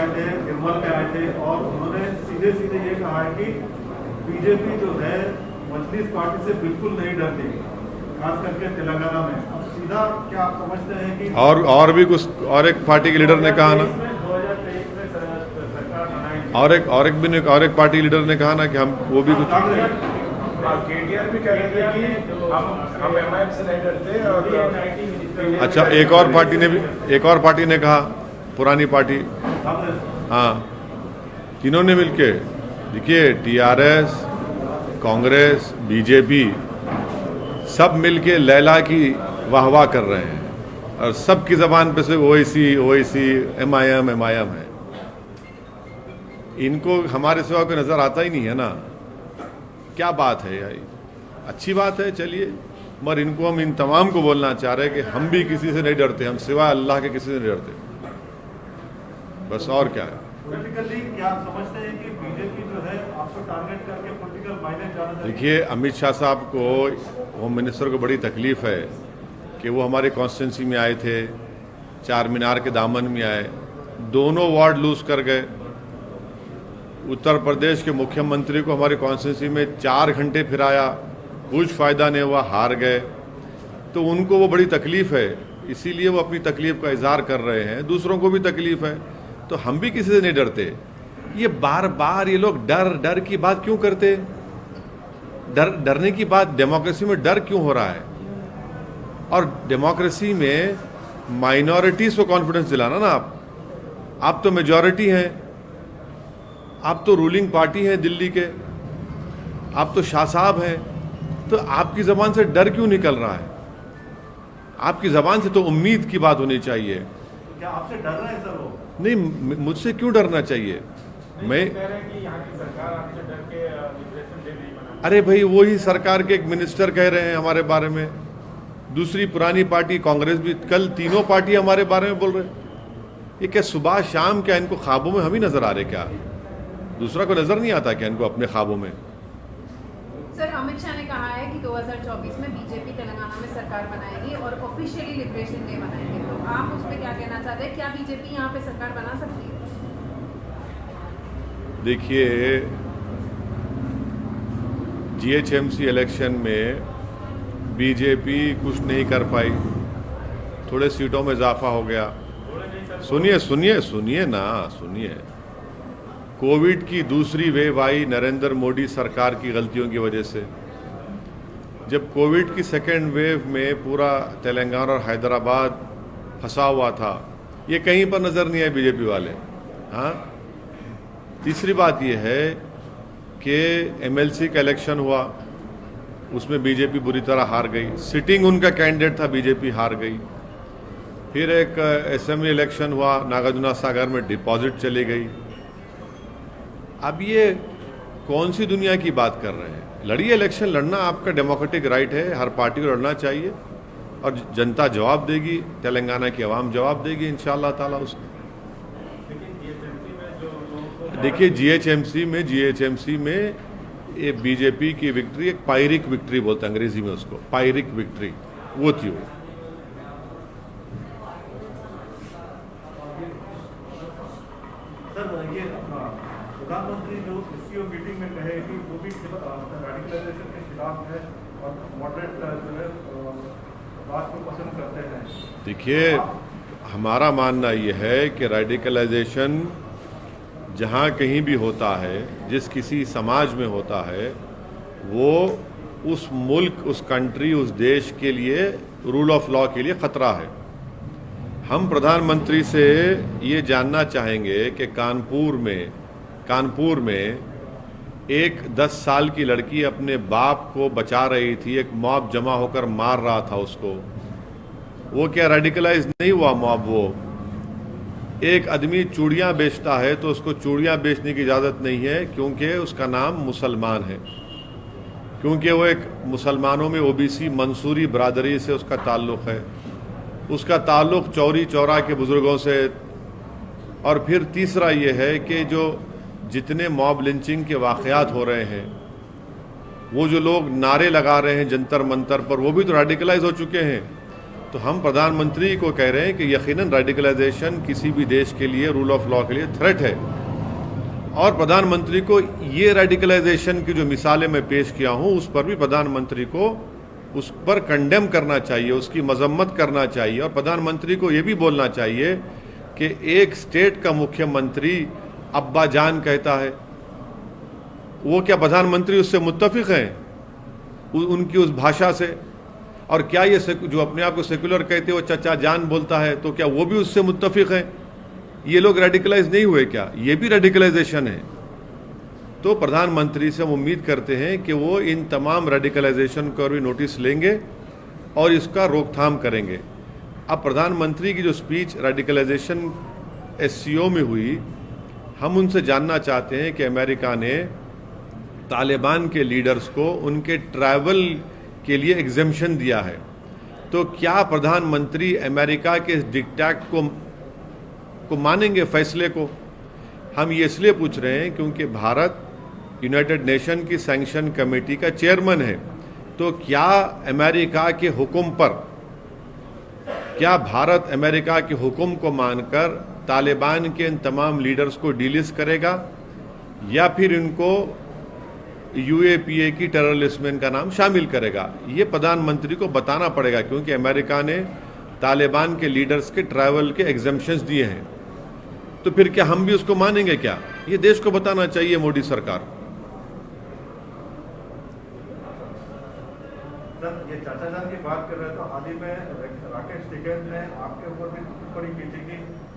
आए थे, निर्मल में आए थे और उन्होंने सीधे सीधे ये कहा है कि बीजेपी जो है मजलिस पार्टी से बिल्कुल नहीं डरती, खास करके तेलंगाना में। अब सीधा क्या आप समझते हैं कि और भी कुछ और एक पार्टी के लीडर ने कहा ना, 2023 में सरकार बनाएंगे, और एक पार्टी लीडर ने कहा ना कि हम वो भी कुछ केटीआर भी कह रहे थे कि हम एमआईएम से नहीं डरते। और अच्छा, एक और पार्टी ने कहा, पुरानी पार्टी, हाँ, तीनों ने मिलके, देखिए टीआरएस, कांग्रेस, बीजेपी सब मिलके लैला की वाहवाह कर रहे हैं और सबकी जबान पे से ओवैसी एमआईएम है। इनको हमारे सिवा कोई नजर आता ही नहीं है ना। क्या बात है यार, अच्छी बात है, चलिए, मगर इनको हम इन तमाम को बोलना चाह रहे हैं कि हम भी किसी से नहीं डरते, हम सिवा अल्लाह के किसी से नहीं डरते, बस। और क्या है? पॉलिटिकली क्या आप समझते हैं कि बीजेपी जो है आपको टारगेट करके पॉलिटिकल माइलेज जाना चाहिए? देखिए, अमित शाह साहब को, होम मिनिस्टर को बड़ी तकलीफ है कि वो हमारे कॉन्स्टिट्यूंसी में आए थे, चार मीनार के दामन में आए, दोनों वार्ड लूज कर गए। उत्तर प्रदेश के मुख्यमंत्री को हमारे कॉन्स्टिट्यूंसी में 4 घंटे फिराया, कुछ फ़ायदा नहीं हुआ, हार गए। तो उनको वो बड़ी तकलीफ़ है, इसीलिए वो अपनी तकलीफ़ का इजहार कर रहे हैं। दूसरों को भी तकलीफ़ है, तो हम भी किसी से नहीं डरते। ये बार बार ये लोग डर की बात क्यों करते? डरने की बात, डेमोक्रेसी में डर क्यों हो रहा है? और डेमोक्रेसी में माइनॉरिटीज़ को कॉन्फिडेंस दिलाना ना। आप तो मेजॉरिटी हैं, आप तो रूलिंग पार्टी हैं दिल्ली के, आप तो शाह साहब हैं, तो आपकी ज़बान से डर क्यों निकल रहा है? आपकी ज़बान से तो उम्मीद की बात होनी चाहिए। क्या आपसे डर रहे हैं सर वो? नहीं, मुझसे क्यों डरना चाहिए? मैं कह रहे हैं कि यहाँ की सरकार आपसे डर के लिबरेशन डे नहीं मना। अरे भाई, वही सरकार के एक मिनिस्टर कह रहे हैं हमारे बारे में, दूसरी पुरानी पार्टी कांग्रेस भी, कल तीनों पार्टी हमारे बारे में बोल रहे हैं। ये क्या सुबह शाम, क्या इनको ख्वाबों में हम ही नजर आ रहे? क्या दूसरा को नजर नहीं आता क्या इनको अपने ख्वाबों में? सर, अमित शाह ने कहा है कि 2024 में बीजेपी तेलंगाना में सरकार बनाएगी और ऑफिशियली लिबरेशन डे मनाएंगे, तो आप उस पर क्या कहना चाहते हैं? क्या बीजेपी यहाँ पे सरकार बना सकती है? देखिए, जीएचएमसी इलेक्शन में बीजेपी कुछ नहीं कर पाई, थोड़े सीटों में इजाफा हो गया। सुनिए ना, कोविड की दूसरी वेव आई नरेंद्र मोदी सरकार की गलतियों की वजह से। जब कोविड की सेकेंड वेव में पूरा तेलंगाना और हैदराबाद फंसा हुआ था, ये कहीं पर नज़र नहीं आए बीजेपी वाले। हाँ, तीसरी बात ये है कि एमएलसी का इलेक्शन हुआ, उसमें बीजेपी बुरी तरह हार गई। सिटिंग उनका कैंडिडेट था, बीजेपी हार गई। फिर एक असेंबली इलेक्शन हुआ, नागार्जुना सागर में डिपॉजिट चली गई। अब ये कौन सी दुनिया की बात कर रहे हैं? लड़िए, इलेक्शन लड़ना आपका डेमोक्रेटिक राइट है, हर पार्टी को लड़ना चाहिए और जनता जवाब देगी, तेलंगाना की आवाम जवाब देगी इंशाअल्लाह ताला उसको। देखिए, जीएचएमसी में ये बीजेपी की विक्ट्री, एक पायरिक विक्ट्री बोलते हैं अंग्रेजी में उसको, पायरिक विक्ट्री, वो थी वो। सर, ये प्रधानमंत्री जो सीईओ मीटिंग में कहे कि वो भी रेडिकलाइजेशन के खिलाफ है और मॉडरेट जो है बात को पसंद करते हैं। देखिए, हमारा मानना ये है कि रेडिकलाइजेशन जहाँ कहीं भी होता है, जिस किसी समाज में होता है, वो उस मुल्क, उस कंट्री, उस देश के लिए, रूल ऑफ लॉ के लिए ख़तरा है। हम प्रधानमंत्री से ये जानना चाहेंगे कि कानपुर में एक 10 साल की लड़की अपने बाप को बचा रही थी, एक मॉब जमा होकर मार रहा था उसको, वो क्या रेडिकलाइज नहीं हुआ मॉब? वो एक आदमी चूड़ियाँ बेचता है तो उसको चूड़ियाँ बेचने की इजाज़त नहीं है, क्योंकि उसका नाम मुसलमान है, क्योंकि वो एक मुसलमानों में ओबीसी मंसूरी बरादरी से उसका ताल्लुक़ है, उसका ताल्लुक़ चौरी चौरा के बुज़ुर्गों से। और फिर तीसरा ये है कि जो जितने मॉब लिंचिंग के वाक़यात हो रहे हैं, वो जो लोग नारे लगा रहे हैं जंतर मंतर पर, वो भी तो रेडिकलाइज हो चुके हैं। तो हम प्रधानमंत्री को कह रहे हैं कि यकीनन रेडिकलाइजेशन किसी भी देश के लिए, रूल ऑफ लॉ के लिए थ्रेट है, और प्रधानमंत्री को ये रेडिकलाइजेशन की जो मिसालें मैं पेश किया हूँ उस पर भी प्रधानमंत्री को उस पर कंडेम करना चाहिए, उसकी मजम्मत करना चाहिए, और प्रधानमंत्री को ये भी बोलना चाहिए कि एक स्टेट का मुख्यमंत्री अब्बा जान कहता है, वो क्या प्रधानमंत्री उससे मुत्तफिक हैं उनकी उस भाषा से? और क्या ये जो अपने आप को सेकुलर कहते हैं वो चचा जान बोलता है, तो क्या वो भी उससे मुत्तफिक हैं? ये लोग रेडिकलाइज नहीं हुए क्या? ये भी रेडिकलाइजेशन है। तो प्रधानमंत्री से हम उम्मीद करते हैं कि वो इन तमाम रेडिकलाइजेशन को भी नोटिस लेंगे और इसका रोकथाम करेंगे। अब प्रधानमंत्री की जो स्पीच रेडिकलाइजेशन एससीओ में हुई, हम उनसे जानना चाहते हैं कि अमेरिका ने तालिबान के लीडर्स को उनके ट्रैवल के लिए एग्जेम्पशन दिया है, तो क्या प्रधानमंत्री अमेरिका के डिक्टेट को मानेंगे, फैसले को? हम ये इसलिए पूछ रहे हैं क्योंकि भारत यूनाइटेड नेशन की सैंक्शन कमेटी का चेयरमैन है, तो क्या अमेरिका के हुक्म पर, क्या भारत अमेरिका के हुक्म को मानकर तालिबान के इन तमाम लीडर्स को डीलिस्ट करेगा, या फिर इनको यूएपीए की टेरर लिस्ट में इनका नाम शामिल करेगा? ये प्रधानमंत्री को बताना पड़ेगा, क्योंकि अमेरिका ने तालिबान के लीडर्स के ट्रैवल के एग्जेम्पशंस दिए हैं। तो फिर क्या हम भी उसको मानेंगे क्या? ये देश को बताना चाहिए मोदी सरकार। सर, ये चाचा जान की बात कर रहे हैं, तो हाल ही में राकेश टिकैत ने आपके ऊपर भी टिप्पणी की थी कि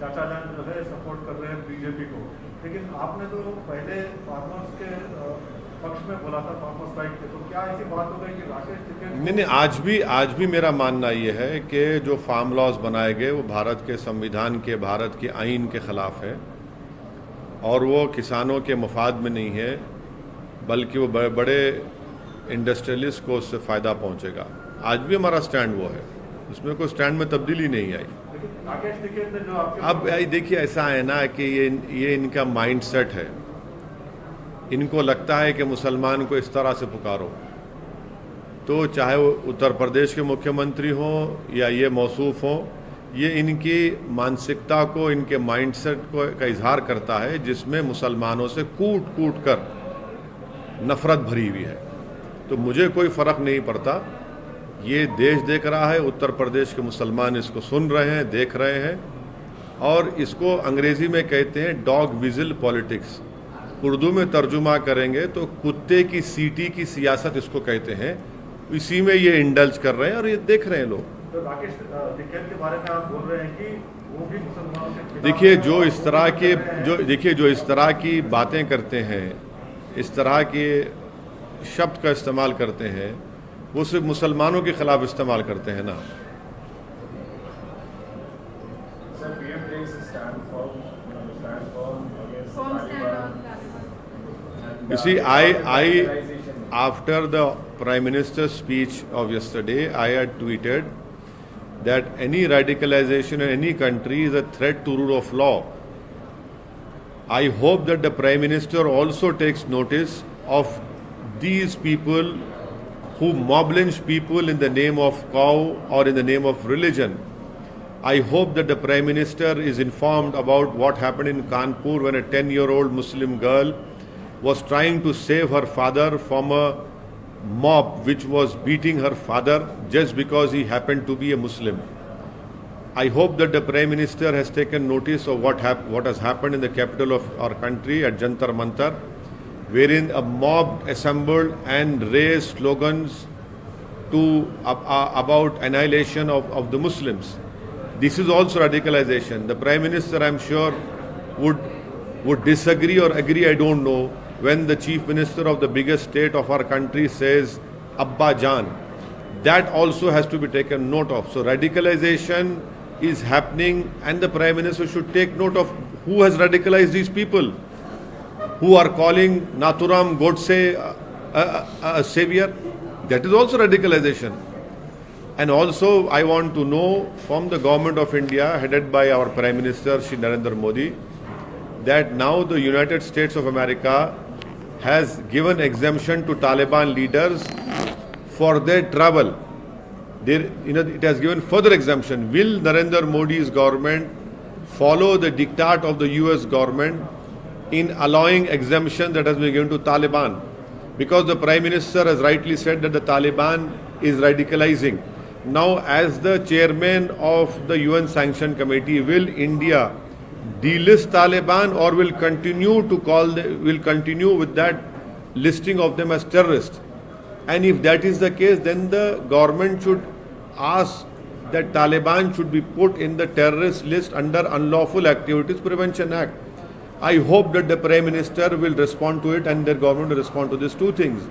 चाचा जान जो है सपोर्ट कर रहे हैं बीजेपी को, लेकिन आपने तो पहले फार्मर्स के पक्ष में बोला था, फार्मर्स राइट के, तो क्या ऐसी बात हो गई कि राकेश टिकैत? नहीं, आज भी मेरा मानना यह है कि जो फार्म लॉज बनाए गए वो भारत के संविधान के, भारत के आईन के खिलाफ है, और वो किसानों के मफाद में नहीं है, बल्कि वो बड़े इंडस्ट्रियलिस्ट को उससे फ़ायदा पहुंचेगा। आज भी हमारा स्टैंड वो है, उसमें कोई स्टैंड में तब्दीली नहीं आई। राकेश टिकैत ने जो आपके, अब देखिए, ऐसा है ना कि ये इनका माइंडसेट है। इनको लगता है कि मुसलमान को इस तरह से पुकारो, तो चाहे वो उत्तर प्रदेश के मुख्यमंत्री हों या ये मौसूफ हों, ये इनकी मानसिकता को, इनके माइंडसेट को का इजहार करता है, जिसमें मुसलमानों से कूट कूट कर नफरत भरी हुई है। तो मुझे कोई फ़र्क नहीं पड़ता, ये देश देख रहा है, उत्तर प्रदेश के मुसलमान इसको सुन रहे हैं, देख रहे हैं, और इसको अंग्रेज़ी में कहते हैं डॉग विजिल पॉलिटिक्स। उर्दू में तर्जुमा करेंगे तो कुत्ते की सीटी की सियासत इसको कहते हैं। इसी में ये इंडल्ज कर रहे हैं और ये देख रहे हैं लोग। तो राकेश टिकैत के बारे में आप बोल रहे हैं कि वो भी मुसलमानों से खिलाफ देखिए, है, जो इस तरह की बातें करते हैं, इस तरह के शब्द का इस्तेमाल करते हैं, वो सिर्फ मुसलमानों के खिलाफ इस्तेमाल करते हैं ना। You see, after the Prime Minister's speech of yesterday, I had tweeted that any radicalization in any country is a threat to rule of law. I hope that the Prime Minister also takes notice of these people who mob lynch people in the name of cow or in the name of religion. I hope that the Prime Minister is informed about what happened in Kanpur when a 10-year-old Muslim girl was trying to save her father from a mob which was beating her father just because he happened to be a Muslim. I hope that the Prime Minister has taken notice of what has happened in the capital of our country at Jantar Mantar, wherein a mob assembled and raised slogans about annihilation of the Muslims. This is also radicalization. The Prime Minister, I'm sure, would disagree or agree, I don't know, when the Chief Minister of the biggest state of our country says Abba Jan. That also has to be taken note of. So radicalization is happening, and the Prime Minister should take note of who has radicalized these people, who are calling Nathuram Godse a savior. That is also radicalization. And also I want to know from the government of India, headed by our Prime Minister Shri Narendra Modi, that now the United States of America has given exemption to Taliban leaders for their travel. it has given further exemption. Will Narendra Modi's government follow the diktat of the US government in allowing exemption that has been given to Taliban? Because the Prime Minister has rightly said that the Taliban is radicalizing. Now, as the chairman of the UN Sanction Committee, will India delist Taliban or will continue with that listing of them as terrorists? And if that is the case, then the government should ask that Taliban should be put in the terrorist list under Unlawful Activities Prevention Act. I hope that the Prime Minister will respond to it and their government will respond to these two things.